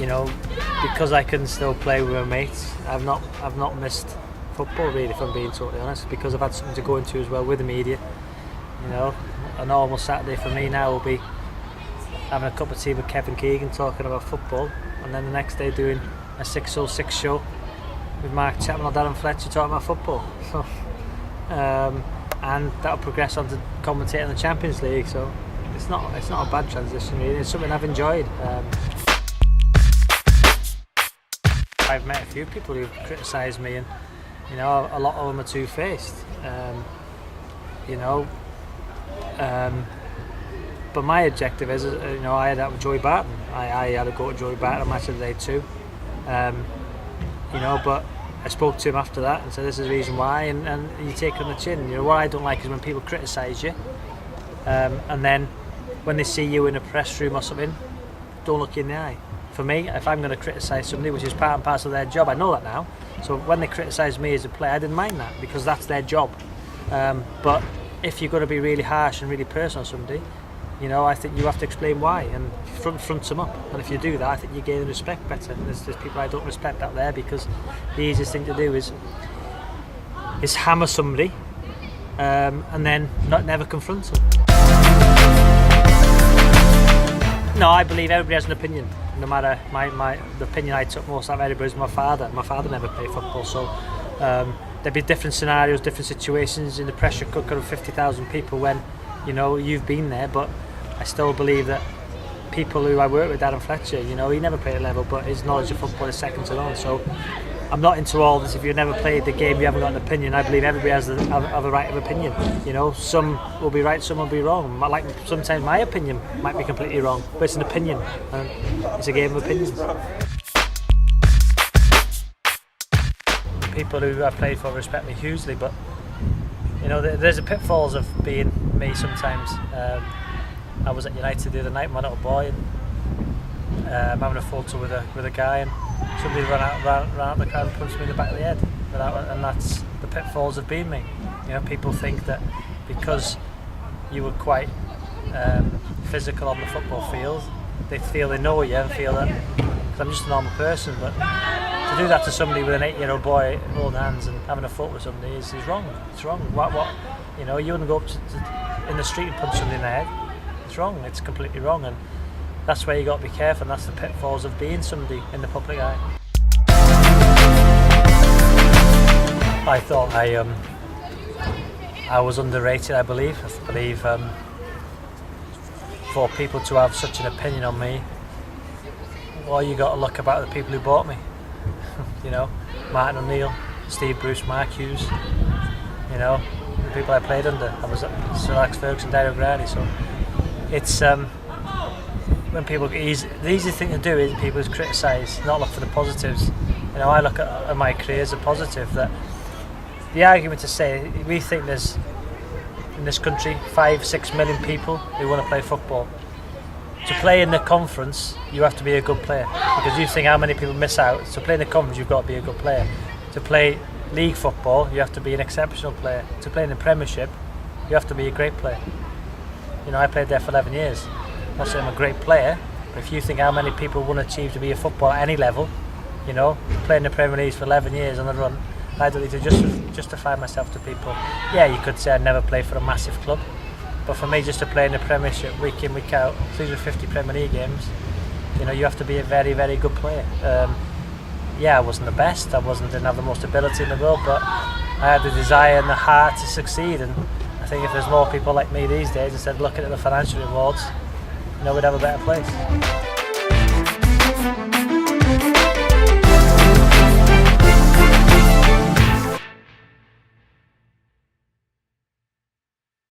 you know, because I can still play with my mates, I've not missed football really, if I'm being totally honest, because I've had something to go into as well with the media. You know, a normal Saturday for me now will be having a cup of tea with Kevin Keegan talking about football, and then the next day doing a 606 show with Mark Chapman or Darren Fletcher talking about football. So, and that'll progress on to commentating the Champions League. So it's not a bad transition really. It's something I've enjoyed. I've met a few people who've criticised me, and you know, a lot of them are two-faced. You know, but my objective is, you know, I had that with Joey Barton. I had a go at Joey Barton on Match of the Day too. You know, but I spoke to him after that and said this is the reason why, and you take it on the chin. You know, what I don't like is when people criticise you, and then when they see you in a press room or something, don't look you in the eye. For me, if I'm going to criticise somebody, which is part and parcel of their job, I know that now. So when they criticise me as a player, I didn't mind that because that's their job. But if you're going to be really harsh and really personal on somebody, you know, I think you have to explain why and front them up. And if you do that, I think you gain respect better. And there's people I don't respect out there because the easiest thing to do is hammer somebody and then never confront them. No, I believe everybody has an opinion. No matter the opinion I took most out of everybody is my father. My father never played football, so there'd be different scenarios, different situations in the pressure cooker of 50,000 people when, you know, you've been there. But I still believe that people who I work with, Darren Fletcher, you know, he never played at level, but his knowledge of football is second to none. So I'm not into all this. If you've never played the game, you haven't got an opinion. I believe everybody has a right of opinion. You know, some will be right, some will be wrong. Like sometimes my opinion might be completely wrong, but it's an opinion, and it's a game of opinions. People who I played for respect me hugely, but you know, there's the pitfalls of being me sometimes. I was at United the other night with my little boy, and having a photo with a guy, and somebody ran out the crowd and punched me in the back of the head. And that's the pitfalls of being me. You know, people think that because you were quite physical on the football field, they feel they know you and feel that because I'm just a normal person. But to do that to somebody with an 8-year-old boy holding hands and having a photo with somebody is wrong. It's wrong. What? You know, you wouldn't go up in the street and punch somebody in the head. It's wrong. It's completely wrong, and that's where you got to be careful. And that's the pitfalls of being somebody in the public eye. I thought I was underrated. I believe for people to have such an opinion on me, well, you got to look about the people who bought me. You know, Martin O'Neill, Steve Bruce, Mark Hughes. You know, the people I played under. I was at Sir Alex Ferguson, Dario Grani. So it's when people, the easy thing to do is people criticise, not look for the positives. You know, I look at my career as a positive. That the argument to say we think there's in this country 5-6 million people who want to play football. To play in the conference, you have to be a good player because you think how many people miss out. To play in the conference, you've got to be a good player. To play league football, you have to be an exceptional player. To play in the Premiership, you have to be a great player. You know, I played there for 11 years. I'm not saying I'm a great player, but if you think how many people want to achieve to be a footballer at any level, you know, playing the Premier League for 11 years on the run, I don't need to justify myself to people. Yeah, you could say I'd never play for a massive club, but for me, just to play in the Premiership week in, week out, 350 Premier League games, you know, you have to be a very, very good player. Yeah, I wasn't the best, didn't have the most ability in the world, but I had the desire and the heart to succeed. And I think if there's more people like me these days, instead of looking at the financial rewards, you know, we'd have a better place.